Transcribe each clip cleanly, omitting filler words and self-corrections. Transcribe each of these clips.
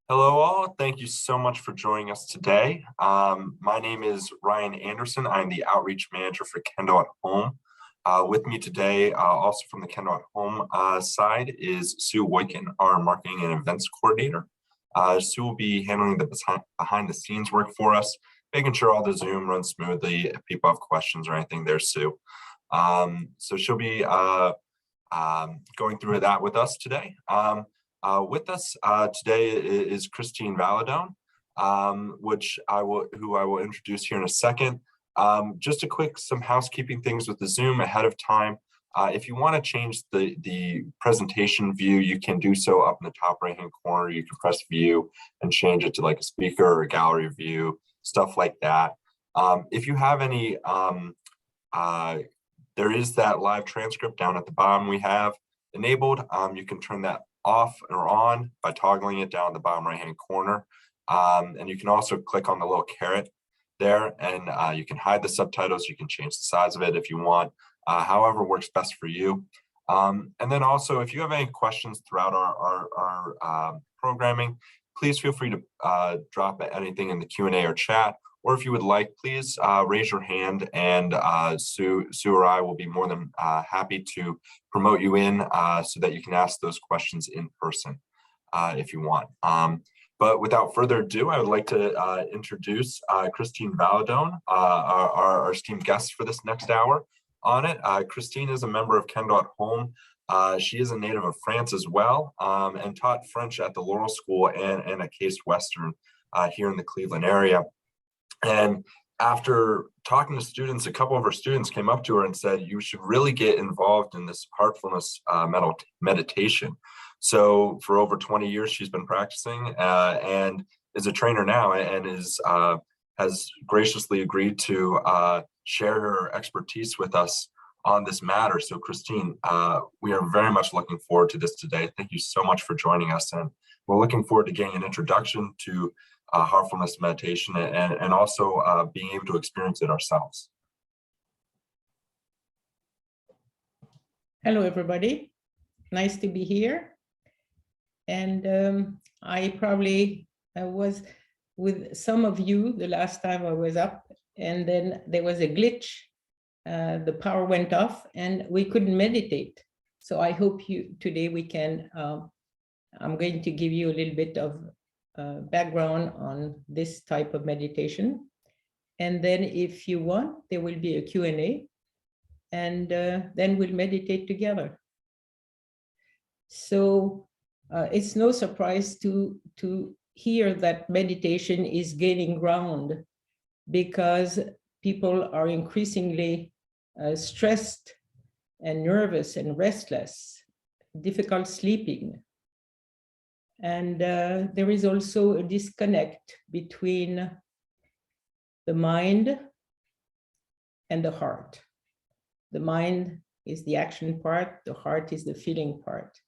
Hello all, thank you so much for joining us today. My name is Ryan Anderson. I'm the Outreach Manager for Kendal at Home. With me today, also from the Kendal at Home side, is Sue Woykin, our Marketing and Events Coordinator. Sue will be handling the behind the scenes work for us, making sure all the Zoom runs smoothly. If people have questions or anything, there's Sue. So she'll be going through that with us today. With us today is Christine Valadon, who I will introduce here in a second. Just a quick some housekeeping things with the Zoom ahead of time. If you want to change the presentation view, you can do so up in the top right hand corner. You can press view and change it to like a speaker or a gallery view, stuff like that. If you have any, there is that live transcript down at the bottom we have enabled. You can turn that off or on by toggling it down the bottom right hand corner. And you can also click on the little caret there and you can hide the subtitles. You can change the size of it if you want, however works best for you. And then also, if you have any questions throughout our programming, please feel free to drop anything in the Q&A or chat. Or if you would like, please raise your hand and Sue or I will be more than happy to promote you in so that you can ask those questions in person if you want. But without further ado, I would like to introduce Christine Valadon, our esteemed guest for this next hour on it. Christine is a member of Kendal at Home. She is a native of France as well and taught French at the Laurel School and at Case Western here in the Cleveland area. And after talking to students, a couple of our students came up to her and said, you should really get involved in this heartfulness meditation. So for over 20 years, she's been practicing and is a trainer now and has graciously agreed to share her expertise with us on this matter. So Christine, we are very much looking forward to this today. Thank you so much for joining us. And we're looking forward to getting an introduction to heartfulness meditation and also being able to experience it ourselves. Hello, everybody. Nice to be here. And I probably was with some of you the last time I was up, and then there was a glitch. The power went off and we couldn't meditate. So I hope today we can, I'm going to give you a little bit of background on this type of meditation. And then if you want, there will be a Q&A, and then we'll meditate together. So it's no surprise to hear that meditation is gaining ground because people are increasingly stressed and nervous and restless, difficult sleeping. And there is also a disconnect between the mind and the heart. The mind is the action part, the heart is the feeling part.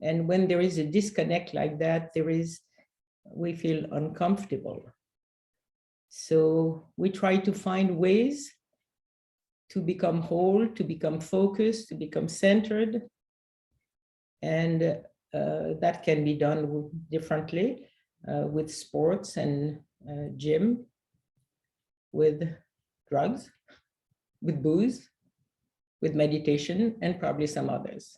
And when there is a disconnect like that, we feel uncomfortable. So we try to find ways to become whole, to become focused, to become centered. And that can be done differently with sports and gym, with drugs, with booze, with meditation, and probably some others.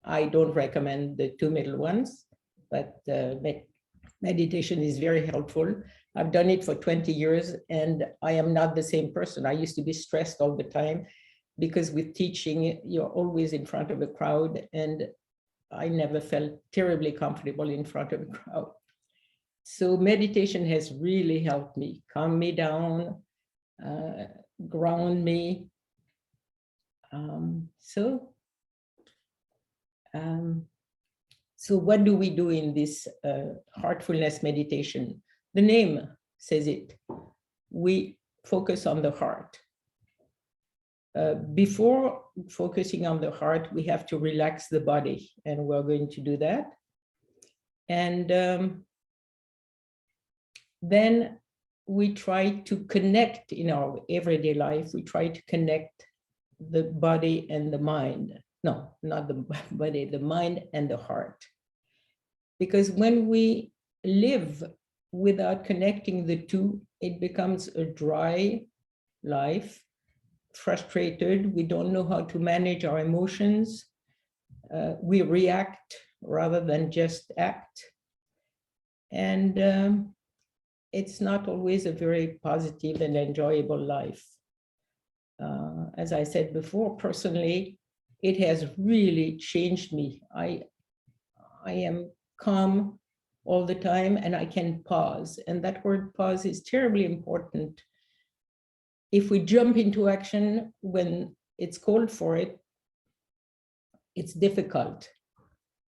I don't recommend the two middle ones, but meditation is very helpful. I've done it for 20 years and I am not the same person. I used to be stressed all the time because with teaching, you're always in front of a crowd, and I never felt terribly comfortable in front of a crowd. So meditation has really helped me, calm me down, ground me. So what do we do in this heartfulness meditation? The name says it. We focus on the heart. Before focusing on the heart, we have to relax the body, and we're going to do that. And then we try to connect in our everyday life. We try to connect the body and the mind. No, not the body, the mind and the heart. Because when we live without connecting the two, it becomes a dry life, frustrated. We don't know how to manage our emotions. We react rather than just act. And it's not always a very positive and enjoyable life. As I said before, personally, it has really changed me. I am calm all the time, and I can pause. And that word pause is terribly important. If we jump into action when it's called for it, it's difficult.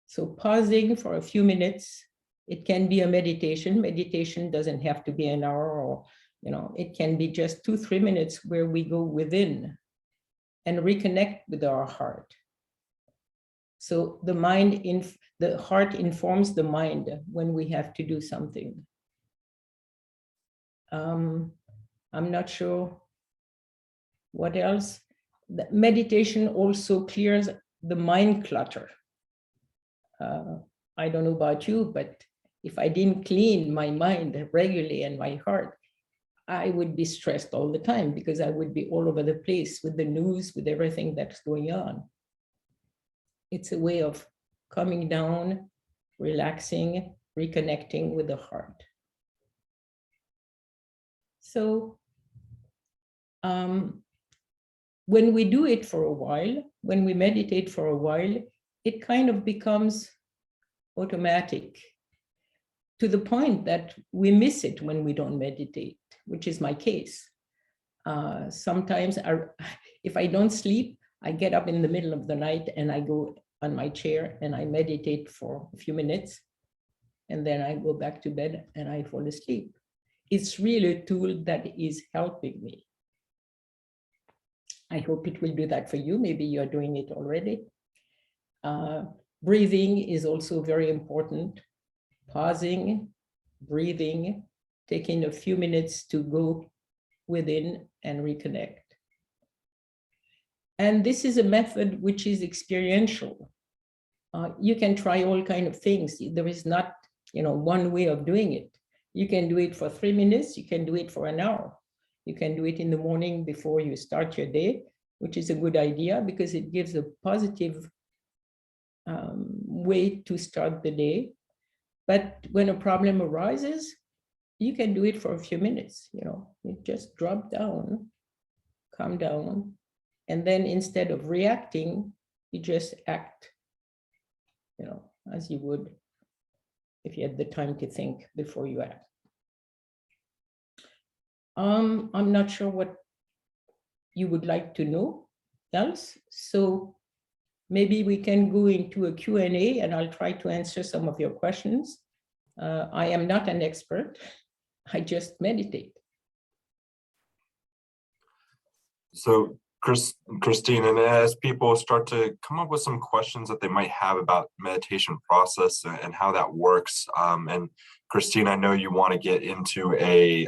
So pausing for a few minutes, it can be a meditation. Meditation doesn't have to be an hour, or, it can be just 2-3 minutes where we go within and reconnect with our heart. So the heart informs the mind when we have to do something. I'm not sure what else. The meditation also clears the mind clutter. I don't know about you, but if I didn't clean my mind regularly and my heart, I would be stressed all the time because I would be all over the place with the news, with everything that's going on. It's a way of coming down, relaxing, reconnecting with the heart. So when we do it for a while, when we meditate for a while, it kind of becomes automatic, to the point that we miss it when we don't meditate, which is my case. Sometimes if I don't sleep, I get up in the middle of the night and I go on my chair and I meditate for a few minutes, and then I go back to bed and I fall asleep. It's really a tool that is helping me. I hope it will do that for you. Maybe you're doing it already. Breathing is also very important. Pausing, breathing, taking a few minutes to go within and reconnect. And this is a method which is experiential. You can try all kinds of things. There is not, one way of doing it. You can do it for 3 minutes. You can do it for an hour. You can do it in the morning before you start your day, which is a good idea because it gives a positive way to start the day. But when a problem arises, you can do it for a few minutes. You just drop down, calm down, and then instead of reacting, you just act, as you would if you had the time to think before you act. I'm not sure what you would like to know else, so maybe we can go into a Q&A and I'll try to answer some of your questions. I am not an expert. I just meditate. So Christine, and as people start to come up with some questions that they might have about meditation process and how that works, and Christine, I know you want to get into a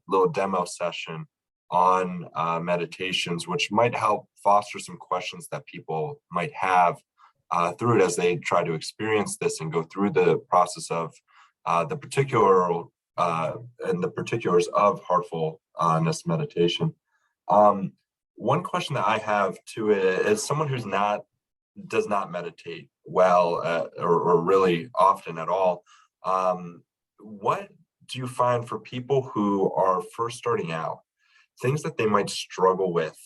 little demo session on meditations, which might help foster some questions that people might have through it as they try to experience this and go through the process of the particular and the particulars of Heartfulness Meditation. One question that I have to it is someone who's does not meditate well or really often at all. What do you find for people who are first starting out, things that they might struggle with,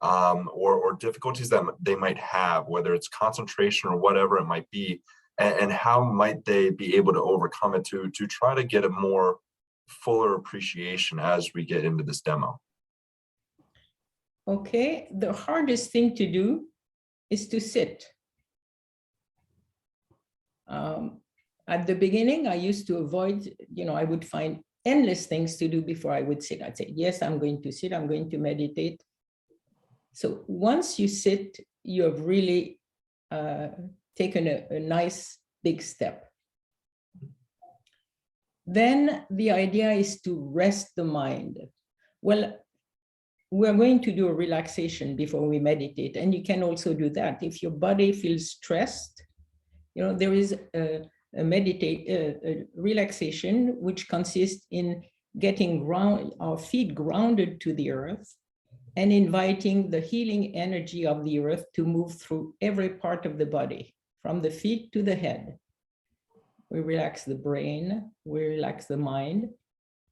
or difficulties that they might have, whether it's concentration or whatever it might be, and how might they be able to overcome it to try to get a more fuller appreciation as we get into this demo? Okay, the hardest thing to do is to sit. At the beginning, I used to avoid, I would find endless things to do before I would sit. I'd say, yes, I'm going to sit, I'm going to meditate. So once you sit, you have really taken a nice big step. Then the idea is to rest the mind. Well, we're going to do a relaxation before we meditate, and you can also do that. If your body feels stressed, there is a a relaxation, which consists in getting our feet grounded to the earth and inviting the healing energy of the earth to move through every part of the body, from the feet to the head. We relax the brain, we relax the mind,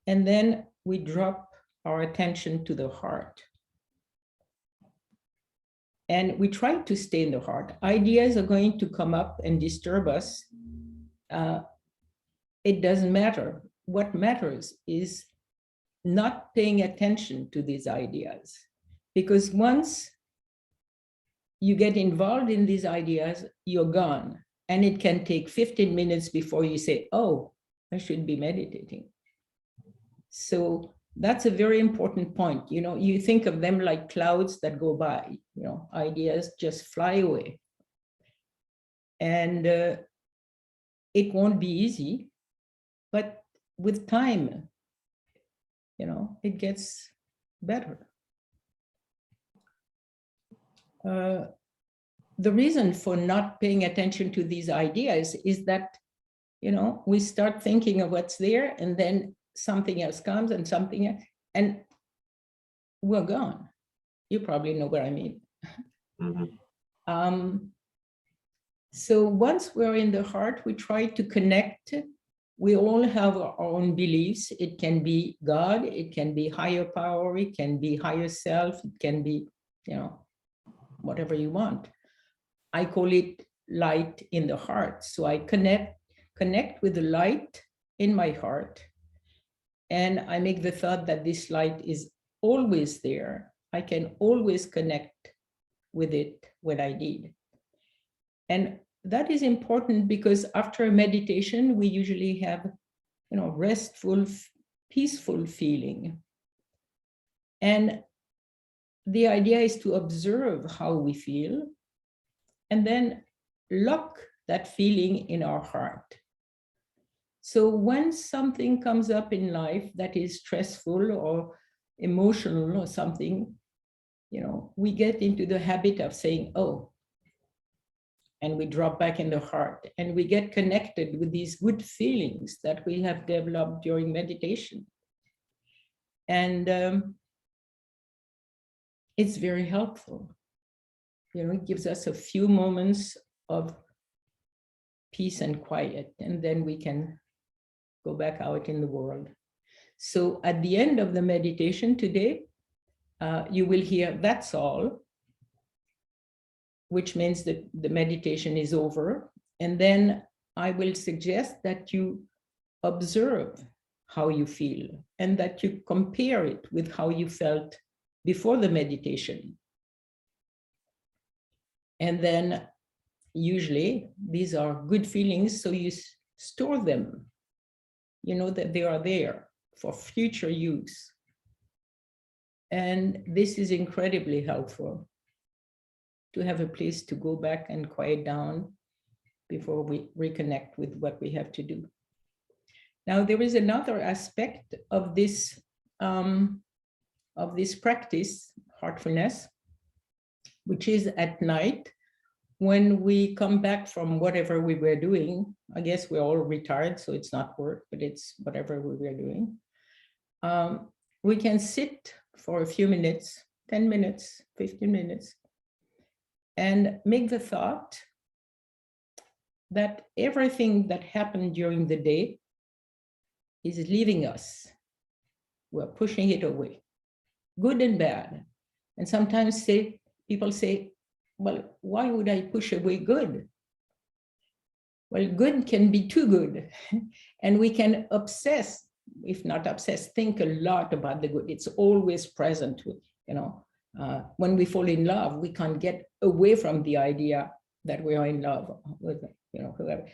and then we drop our attention to the heart. And we try to stay in the heart. Ideas are going to come up and disturb us. It doesn't matter. What matters is not paying attention to these ideas. Because once you get involved in these ideas, you're gone. And it can take 15 minutes before you say, oh, I should be meditating. So that's a very important point. You know, you think of them like clouds that go by, you know, ideas just fly away. And it won't be easy, but with time, you know, it gets better. The reason for not paying attention to these ideas is that, you know, we start thinking of what's there and then something else comes and something else, and we're gone. You probably know what I mean. Mm-hmm. So once we're in the heart, we try to connect. We all have our own beliefs. It can be God, it can be higher power, it can be higher self, it can be, you know, whatever you want. I call it light in the heart. So I connect with the light in my heart. And I make the thought that this light is always there. I can always connect with it when I need. And that is important because after a meditation, we usually have, you know, restful, peaceful feeling. And the idea is to observe how we feel and then lock that feeling in our heart. So when something comes up in life that is stressful or emotional or something, you know, we get into the habit of saying, oh, and we drop back in the heart and we get connected with these good feelings that we have developed during meditation. And it's very helpful. You know, it gives us a few moments of peace and quiet, and then we can go back out in the world. So at the end of the meditation today, you will hear "that's all," which means that the meditation is over. And then I will suggest that you observe how you feel and that you compare it with how you felt before the meditation. And then usually these are good feelings, so you store them. You know that they are there for future use. And this is incredibly helpful to have a place to go back and quiet down before we reconnect with what we have to do. Now, there is another aspect of this practice, heartfulness, which is at night when we come back from whatever we were doing. I guess we're all retired, so it's not work, but it's whatever we were doing. We can sit for a few minutes, 10 minutes, 15 minutes, and make the thought that everything that happened during the day is leaving us. We're pushing it away, good and bad. And sometimes people say, well, why would I push away good? Well, good can be too good. And we can obsess, if not obsess, think a lot about the good. It's always present, you know. When we fall in love, we can't get away from the idea that we are in love with, you know, whoever.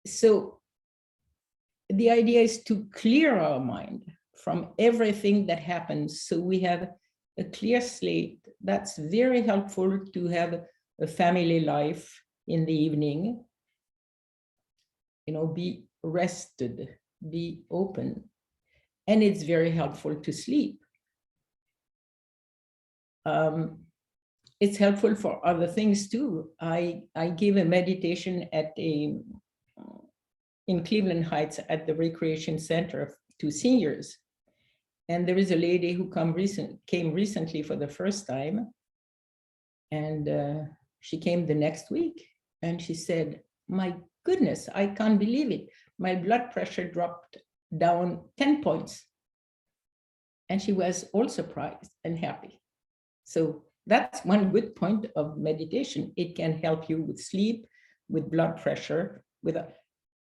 So the idea is to clear our mind from everything that happens, so we have a clear slate. That's very helpful to have a family life in the evening. You know, be rested, be open, and it's very helpful to sleep. It's helpful for other things too. I give a meditation at a in Cleveland Heights at the Recreation Center to seniors. And there is a lady who came recently for the first time. And she came the next week and she said, my goodness, I can't believe it. My blood pressure dropped down 10 points. And she was all surprised and happy. So that's one good point of meditation. It can help you with sleep, with blood pressure.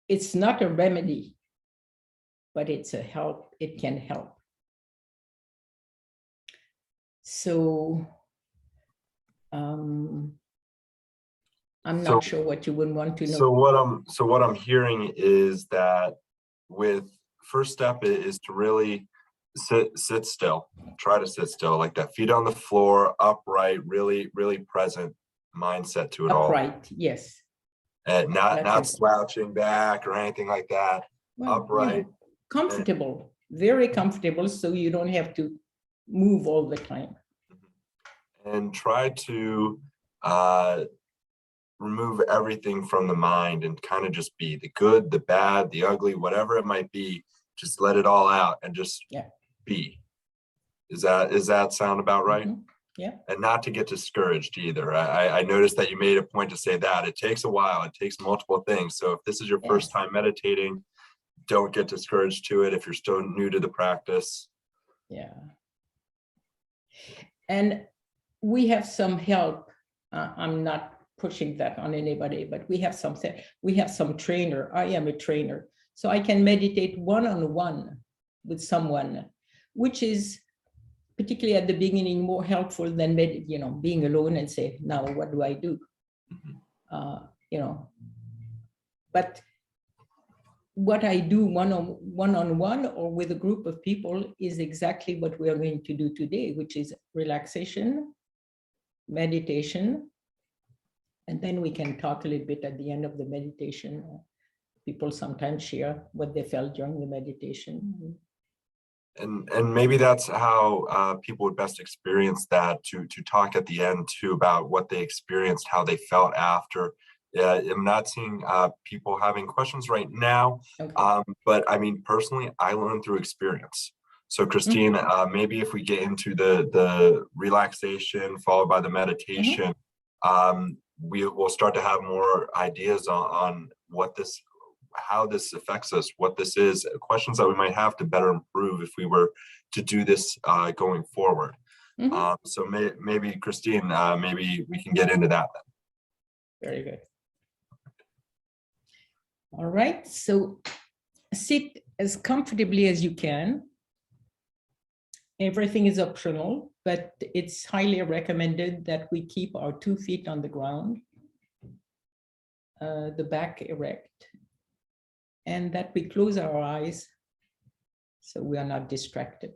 It's not a remedy, but it's a help. It can help. So I'm not sure what you would want to know. So what I'm hearing is that first step is to really sit still. Try to sit still, like that, feet on the floor, upright, really present mindset to it all. Upright, yes. And not slouching back or anything like that. Well, upright. Comfortable, very comfortable, so you don't have to move all the time. And try to remove everything from the mind and kind of just be the good, the bad, the ugly, whatever it might be. Just let it all out and just be. Does that sound about right? Mm-hmm. Yeah. And not to get discouraged either. I noticed that you made a point to say that it takes a while. It takes multiple things. So if this is your first time meditating, don't get discouraged to it if you're still new to the practice. Yeah. And we have some help. I'm not pushing that on anybody, but we have some trainer. I am a trainer. So I can meditate one-on-one with someone, which is particularly at the beginning more helpful than being alone and say, now what do I do? But what I do one-on-one or with a group of people is exactly what we are going to do today, which is relaxation, meditation, and then we can talk a little bit at the end of the meditation. People sometimes share what they felt during the meditation. And maybe that's how people would best experience that, to talk at the end too about what they experienced, how they felt after. I'm not seeing people having questions right now, but I mean, personally, I learned through experience. So Christine, maybe if we get into the relaxation followed by the meditation, we will start to have more ideas on how this affects us, what this is, questions that we might have to better improve if we were to do this going forward. So maybe Christine, maybe we can get into that then. Very good. All right, so sit as comfortably as you can. Everything is optional, but it's highly recommended that we keep our 2 feet on the ground, the back erect, and that we close our eyes so we are not distracted.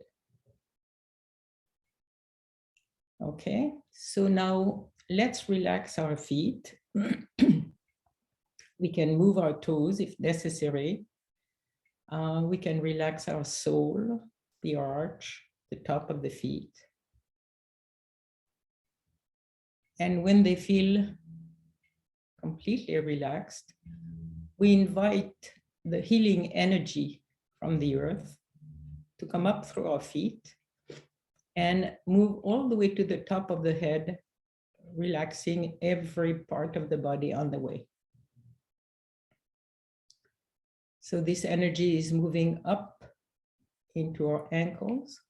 Okay, so now let's relax our feet. We can move our toes if necessary. We can relax our sole, the arch, the top of the feet. And when they feel completely relaxed, we invite the healing energy from the earth to come up through our feet and move all the way to the top of the head, relaxing every part of the body on the way. So this energy is moving up into our ankles,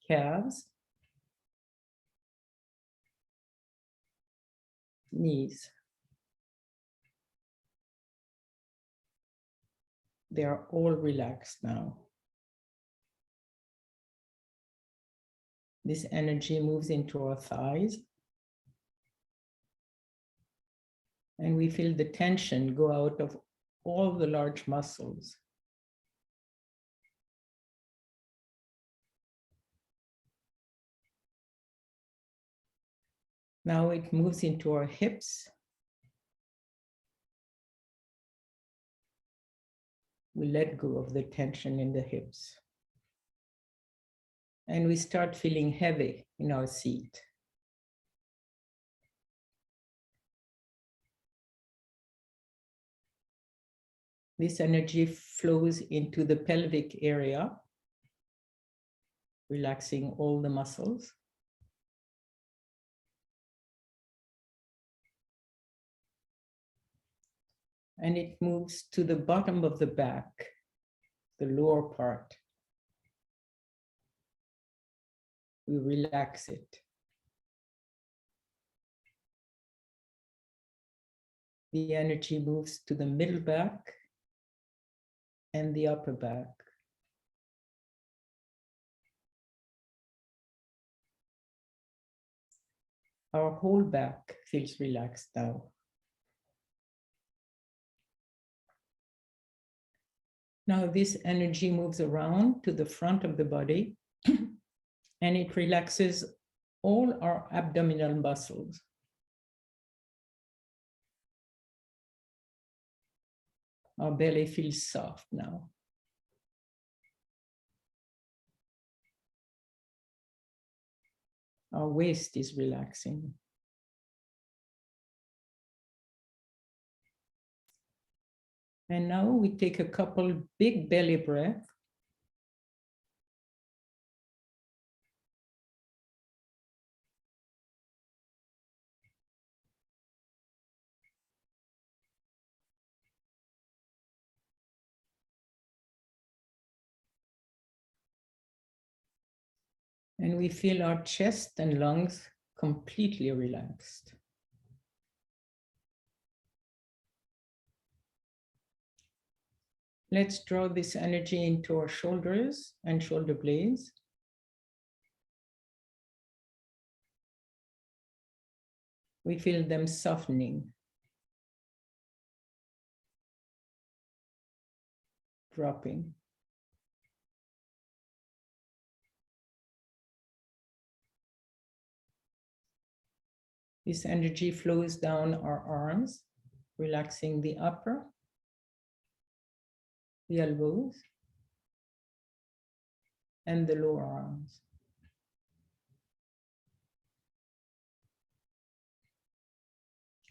calves, knees. They are all relaxed now. This energy moves into our thighs. And we feel the tension go out of all the large muscles. Now it moves into our hips. We let go of the tension in the hips. And we start feeling heavy in our seat. This energy flows into the pelvic area, relaxing all the muscles. And it moves to the bottom of the back, the lower part. We relax it. The energy moves to the middle back and the upper back. Our whole back feels relaxed now. Now this energy moves around to the front of the body and it relaxes all our abdominal muscles. Our belly feels soft now. Our waist is relaxing. And now we take a couple big belly breaths. And we feel our chest and lungs completely relaxed. Let's draw this energy into our shoulders and shoulder blades. We feel them softening, dropping. This energy flows down our arms, relaxing the upper, the elbows, and the lower arms.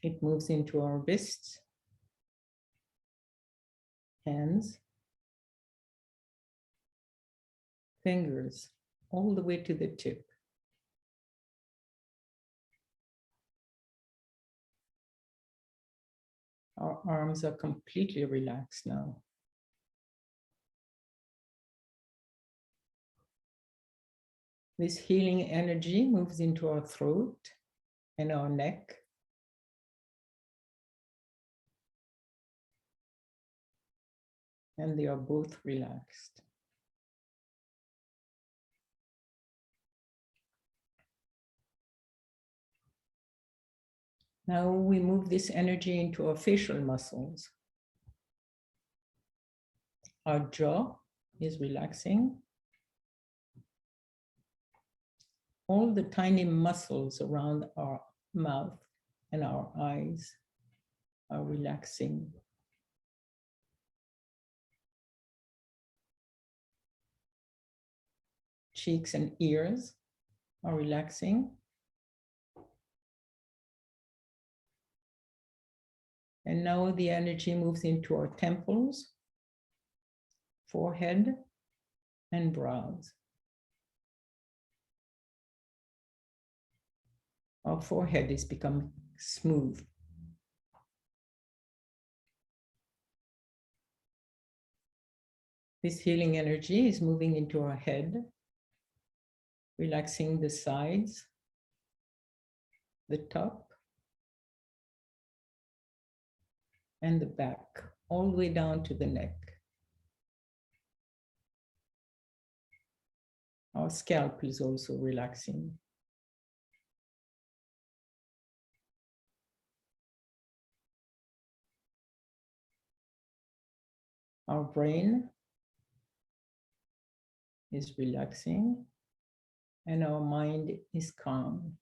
It moves into our wrists, hands, fingers, all the way to the tip. Our arms are completely relaxed now. This healing energy moves into our throat and our neck. And they are both relaxed. Now we move this energy into our facial muscles. Our jaw is relaxing. All the tiny muscles around our mouth and our eyes are relaxing. Cheeks and ears are relaxing. And now the energy moves into our temples, forehead, and brows. Our forehead is becoming smooth. This healing energy is moving into our head, relaxing the sides, the top, and the back, all the way down to the neck. Our scalp is also relaxing. Our brain is relaxing, and our mind is calm.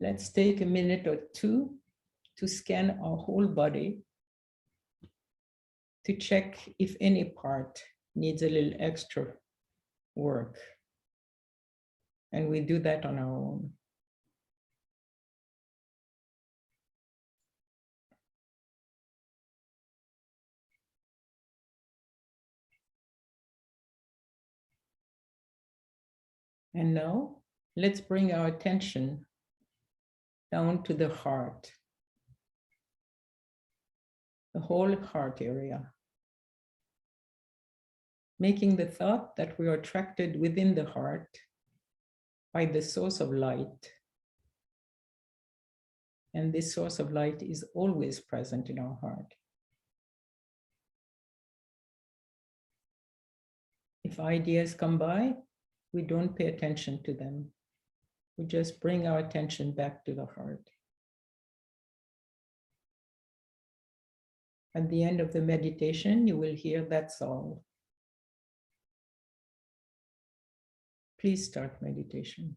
Let's take a minute or two to scan our whole body to check if any part needs a little extra work. And we do that on our own. And now let's bring our attention down to the heart, the whole heart area, making the thought that we are attracted within the heart by the source of light. And this source of light is always present in our heart. If ideas come by, we don't pay attention to them. We just bring our attention back to the heart. At the end of the meditation, you will hear that's all. Please start meditation.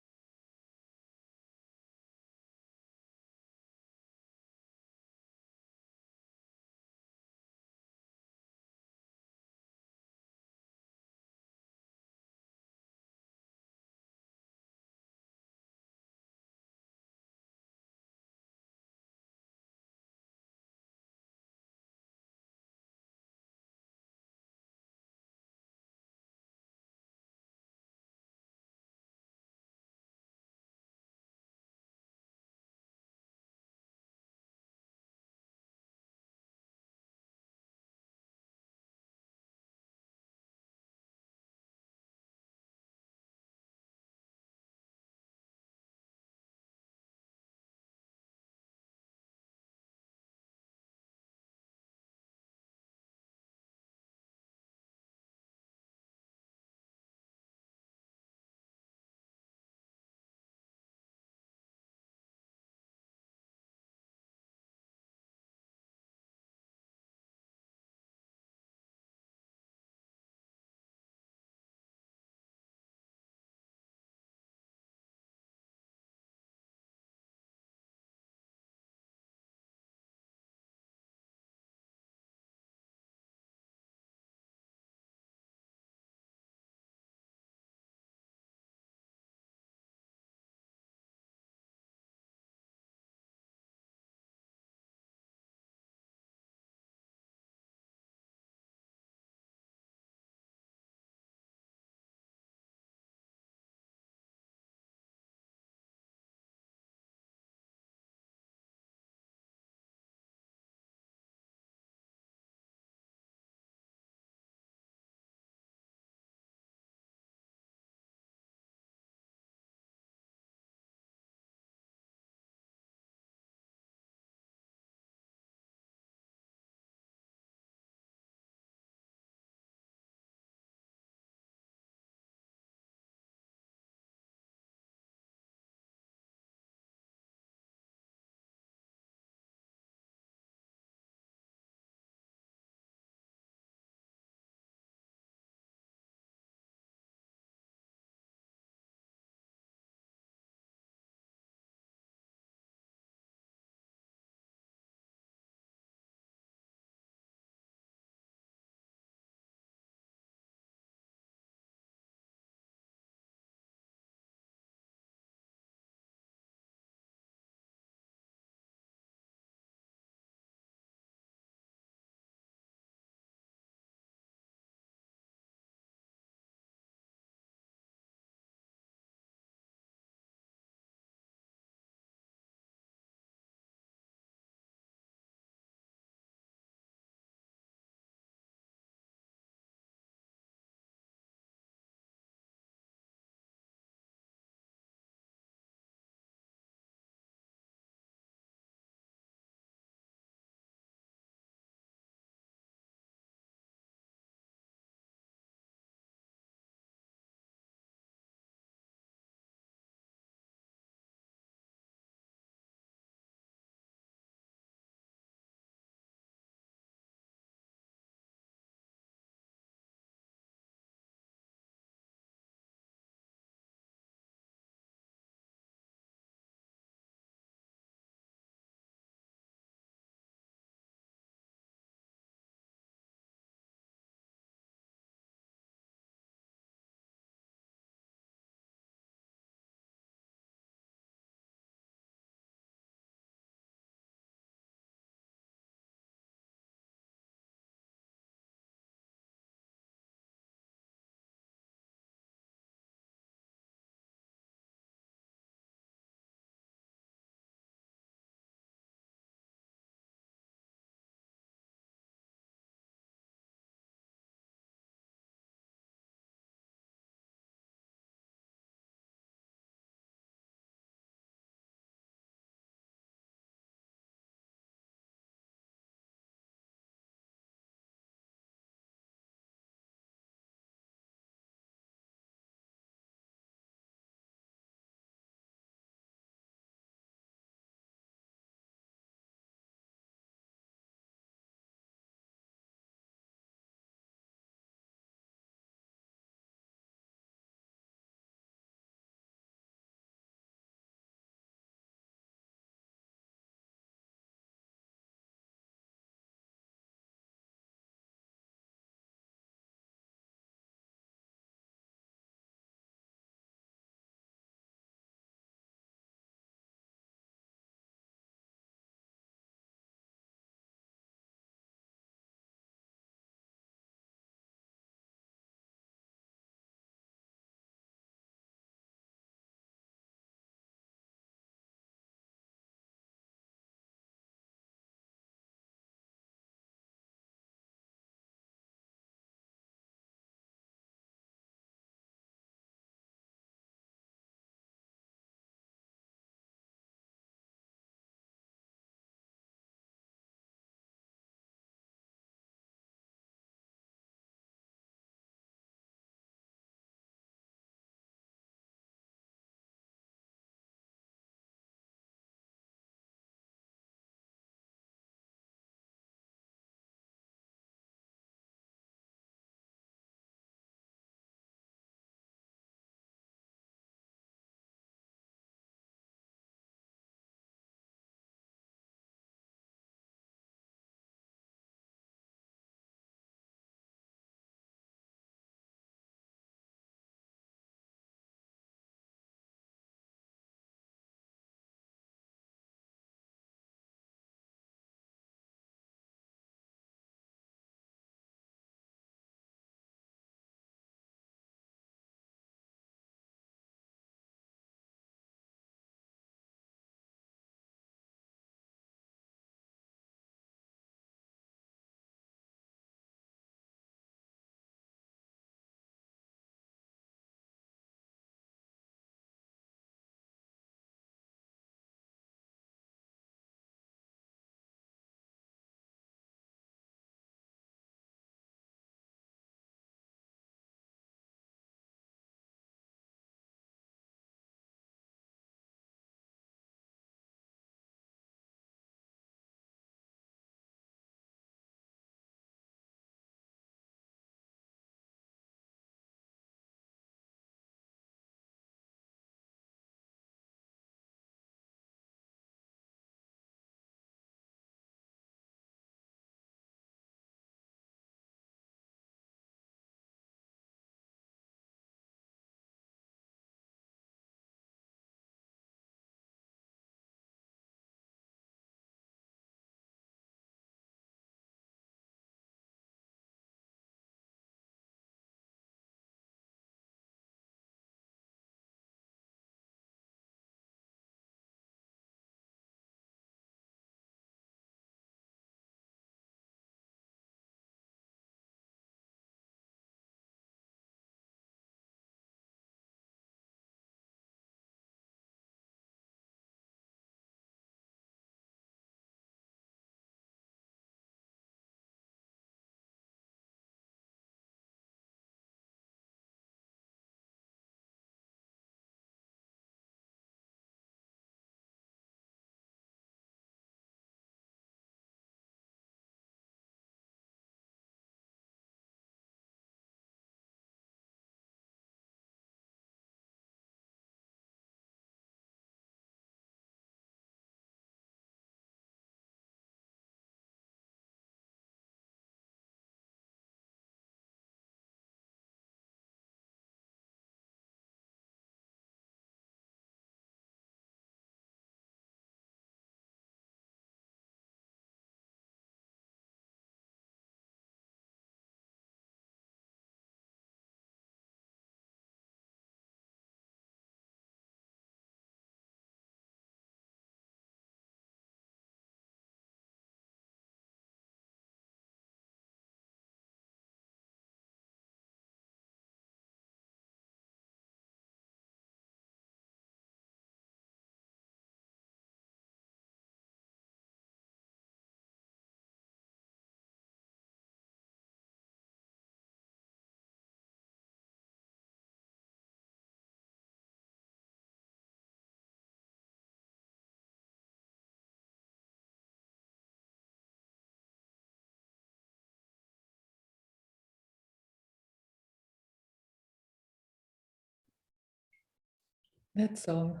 That's all.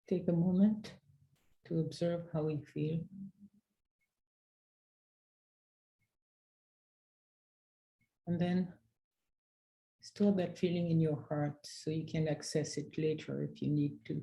Take a moment to observe how you feel. And then store that feeling in your heart so you can access it later if you need to.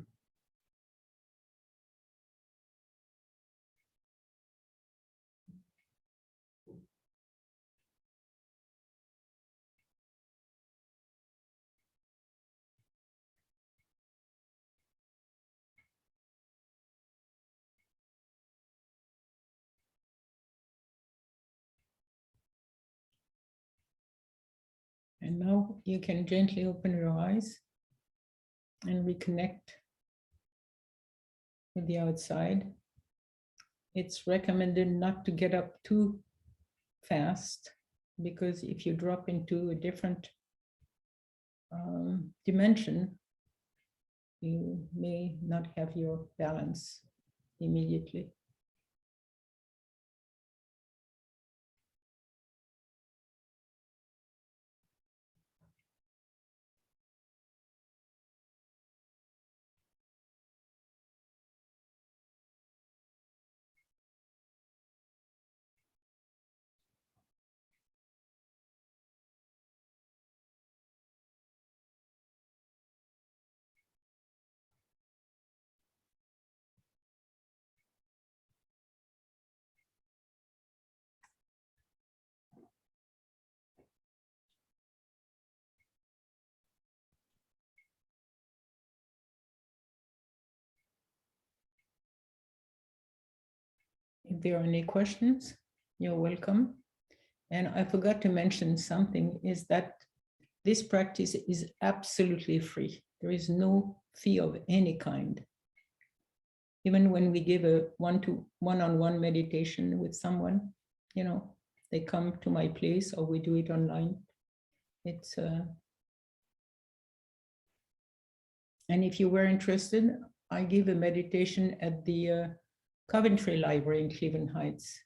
And now you can gently open your eyes and reconnect with the outside. It's recommended not to get up too fast, because if you drop into a different dimension, you may not have your balance immediately. If there are any questions, you're welcome. And I forgot to mention something, is that this practice is absolutely free. There is no fee of any kind. Even when we give a one-on-one meditation with someone, you know, they come to my place or we do it online. It's and if you were interested, I give a meditation at the Coventry Library in Cleveland Heights.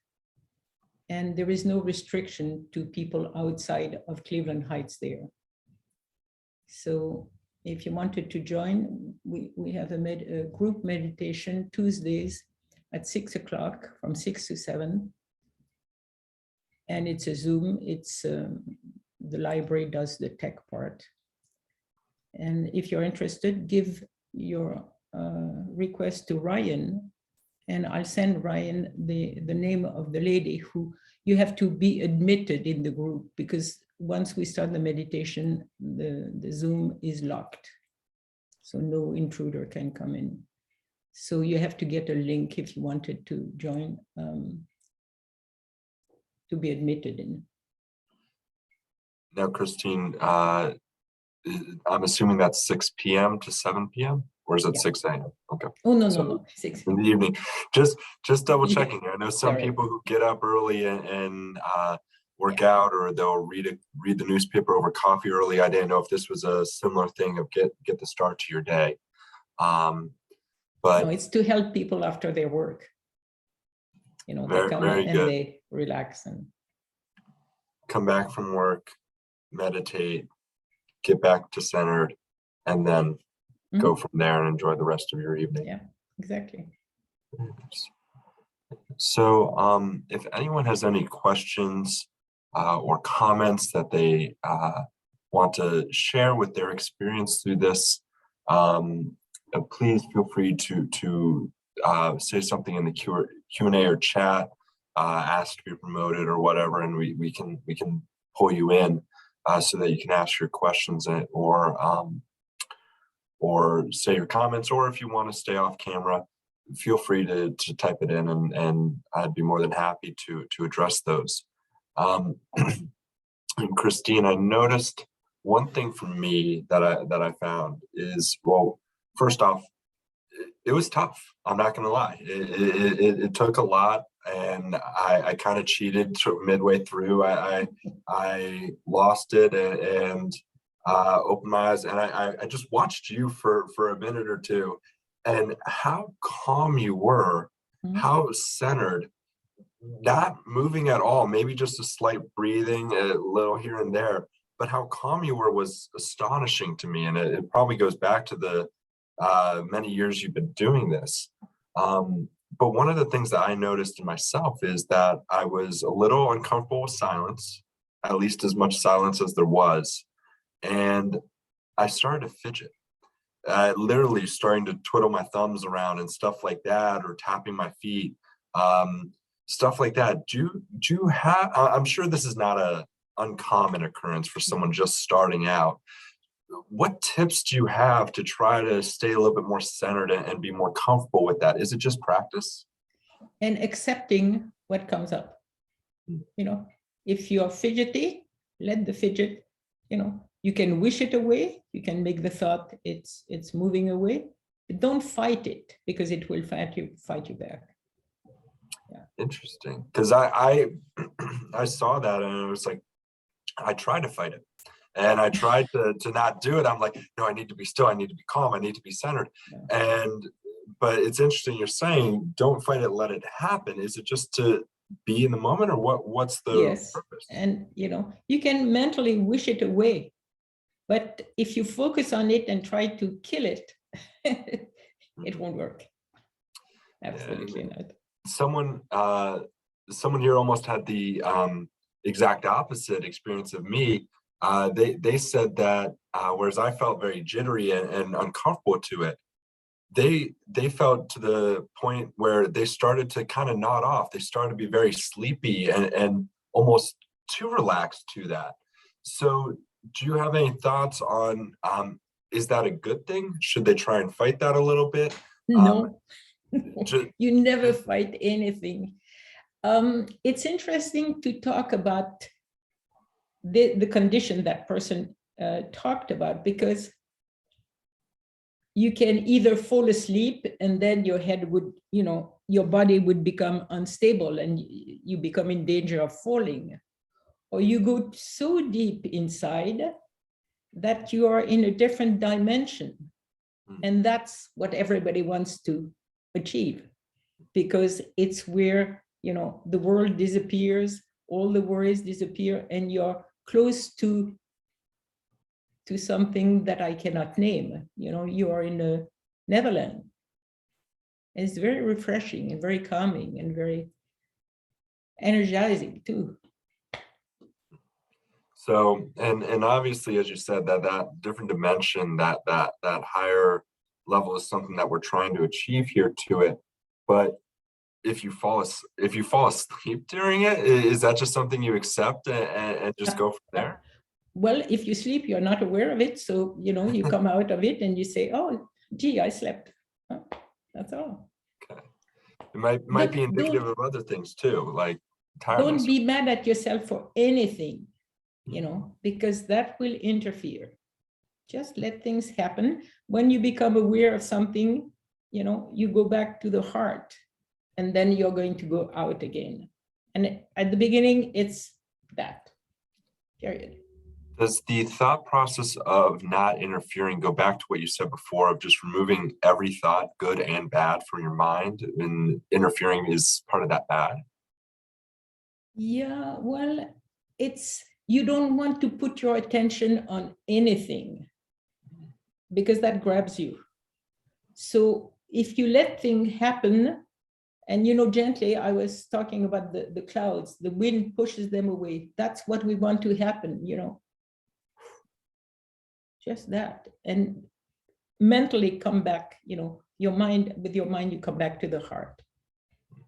And there is no restriction to people outside of Cleveland Heights there. So if you wanted to join, we have a group meditation Tuesdays at 6 o'clock from 6 to 7. And it's a Zoom, it's the library does the tech part. And if you're interested, give your request to Ryan, and I'll send Ryan the name of the lady who you have to be admitted in the group, because once we start the meditation, the Zoom is locked. So no intruder can come in. So you have to get a link if you wanted to join, to be admitted in. Now, Christine, I'm assuming that's 6 p.m. to 7 p.m. or is it 6 a.m.? Okay. Oh, no, So, no, 6 in the evening. Just double Yeah. checking. I know some Sorry. people who get up early and work out, or they'll read the newspaper over coffee early. I didn't know if this was a similar thing of get the start to your day. But no, it's to help people after their work. You know, they come very and good. they relax and Come back from work, meditate, get back to centered, and then go from there and enjoy the rest of your evening. Yeah, exactly. So if anyone has any questions or comments that they want to share with their experience through this, please feel free to say something in the Q&A or chat, ask to be promoted or whatever, and we can pull you in so that you can ask your questions or say your comments, or if you want to stay off camera, feel free to type it in, and I'd be more than happy to address those. And Christine, I noticed one thing for me that I found is, well, first off, it was tough. I'm not going to lie. It took a lot, and I kind of cheated midway through. I lost it and opened my eyes, and I just watched you for a minute or two, and how calm you were, how centered, not moving at all, maybe just a slight breathing, a little here and there, but how calm you were was astonishing to me. And it probably goes back to the many years you've been doing this. But one of the things that I noticed in myself is that I was a little uncomfortable with silence, at least as much silence as there was. And I started to fidget, literally starting to twiddle my thumbs around and stuff like that, or tapping my feet, stuff like that. Do you have, I'm sure this is not a uncommon occurrence for someone just starting out. What tips do you have to try to stay a little bit more centered and be more comfortable with that? Is it just practice? And accepting what comes up. If you're fidgety, let the fidget, you can wish it away. You can make the thought it's moving away, but don't fight it, because it will fight you back. Yeah. Interesting. Because I I saw that and it was like, I tried to fight it. And I tried to not do it. I'm like, no, I need to be still. I need to be calm. I need to be centered. Yeah. But it's interesting. You're saying don't fight it, let it happen. Is it just to be in the moment, or what's the purpose? And you can mentally wish it away, but if you focus on it and try to kill it, it won't work. Absolutely not. Someone here almost had the exact opposite experience of me. They said that whereas I felt very jittery and uncomfortable to it, they felt to the point where they started to kind of nod off. They started to be very sleepy and almost too relaxed to that. So do you have any thoughts on, is that a good thing? Should they try and fight that a little bit? No, you never fight anything. It's interesting to talk about the condition that person talked about, because you can either fall asleep and then your head would, your body would become unstable and you become in danger of falling, or you go so deep inside that you are in a different dimension. And that's what everybody wants to achieve, because it's where, the world disappears, all the worries disappear, and you're close to something that I cannot name. You are in the Netherlands. And it's very refreshing and very calming and very energizing too. So, and obviously, as you said, that different dimension, that higher level is something that we're trying to achieve here to it. But if you fall asleep during it, is that just something you accept and just go from there? Well, if you sleep, you're not aware of it. So, you come out of it and you say, oh, gee, I slept. That's all. Okay. It might be indicative of other things too, like tiredness. Don't be mad at yourself for anything, because that will interfere. Just let things happen. When you become aware of something, you go back to the heart, and then you're going to go out again. And at the beginning, it's that, period. Does the thought process of not interfering go back to what you said before of just removing every thought, good and bad, from your mind, and interfering is part of that bad? Yeah, well, you don't want to put your attention on anything, because that grabs you. So if you let things happen, and gently, I was talking about the clouds, the wind pushes them away. That's what we want to happen, just that. And mentally come back, your mind, with your mind, you come back to the heart.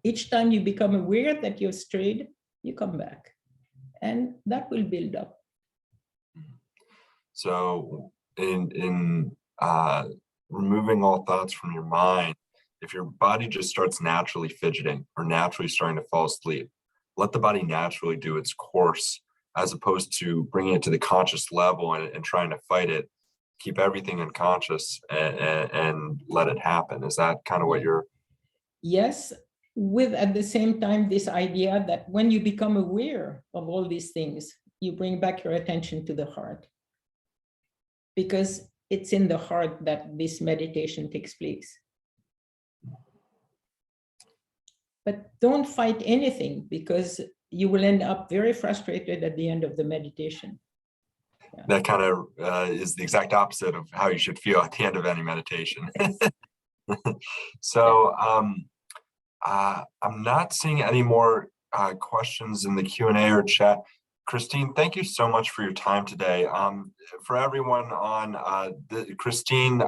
Each time you become aware that you're strayed, you come back, and that will build up. So in removing all thoughts from your mind, if your body just starts naturally fidgeting or naturally starting to fall asleep, let the body naturally do its course, as opposed to bringing it to the conscious level and trying to fight it. Keep everything unconscious and let it happen. Is that kind of what you're? Yes, with at the same time this idea that when you become aware of all these things, you bring back your attention to the heart, because it's in the heart that this meditation takes place. but don't fight anything, because you will end up very frustrated at the end of the meditation. That kind of is the exact opposite of how you should feel at the end of any meditation. So I'm not seeing any more questions in the Q&A or chat. Christine, thank you so much for your time today. For everyone on, Christine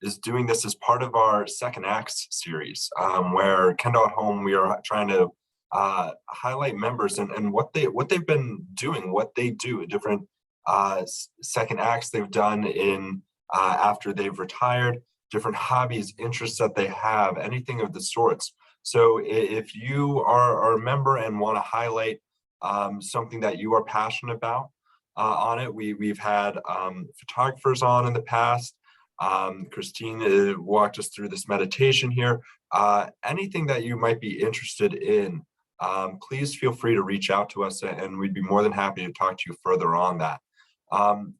is doing this as part of our Second Acts series, where Kendal at Home, we are trying to highlight members and what they've been doing, what they do, different second acts they've done in after they've retired, different hobbies, interests that they have, anything of the sorts. So if you are a member and want to highlight something that you are passionate about on it, we've had photographers on in the past. Christine walked us through this meditation here. Anything that you might be interested in, please feel free to reach out to us, and we'd be more than happy to talk to you further on that.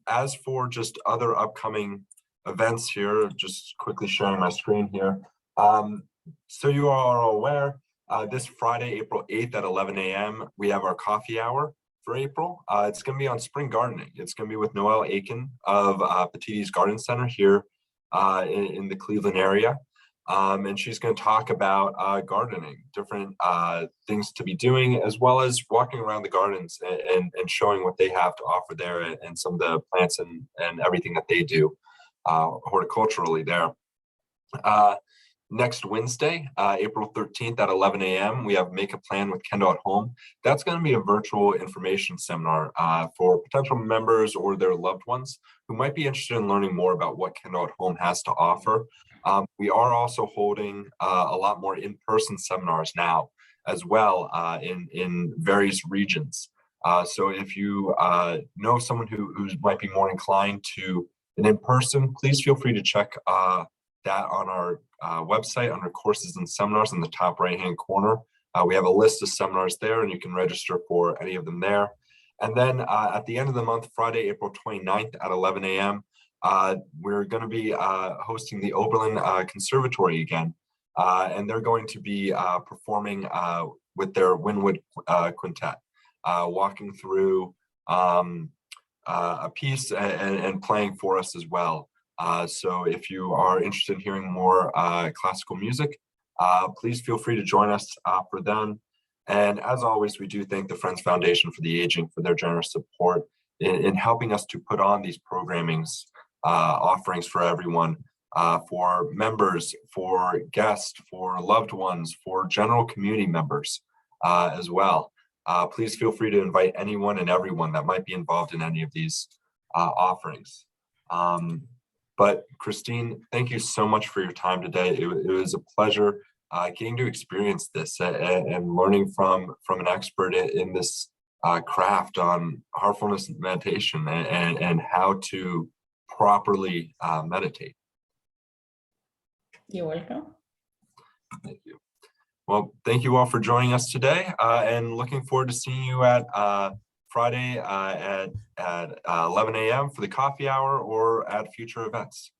As for just other upcoming events here, just quickly sharing my screen here. So you are all aware, this Friday, April 8th at 11 a.m., we have our coffee hour for April. It's going to be on spring gardening. It's going to be with Noelle Aiken of Petiti's Garden Center here in the Cleveland area. And she's going to talk about gardening, different things to be doing, as well as walking around the gardens and showing what they have to offer there, and some of the plants and everything that they do horticulturally there. Next Wednesday, April 13th at 11 a.m., we have Make a Plan with Kendal at Home. That's going to be a virtual information seminar for potential members or their loved ones who might be interested in learning more about what Kendal at Home has to offer. We are also holding a lot more in-person seminars now as well in various regions. So if you know someone who might be more inclined to an in-person, please feel free to check that on our website under courses and seminars in the top right-hand corner. We have a list of seminars there, and you can register for any of them there. And then at the end of the month, Friday, April 29th at 11 a.m., we're going to be hosting the Oberlin Conservatory again, and they're going to be performing with their Winwood Quintet, walking through a piece and playing for us as well. So if you are interested in hearing more classical music, please feel free to join us for them. And as always, we do thank the Friends Foundation for the Aging for their generous support in helping us to put on these programmings, offerings for everyone, for members, for guests, for loved ones, for general community members as well. Please feel free to invite anyone and everyone that might be involved in any of these offerings. But Christine, thank you so much for your time today. It was a pleasure getting to experience this and learning from an expert in this craft on heartfulness meditation and how to properly meditate. You're welcome. Thank you. Well, thank you all for joining us today, and looking forward to seeing you at Friday at 11 a.m. for the coffee hour or at future events.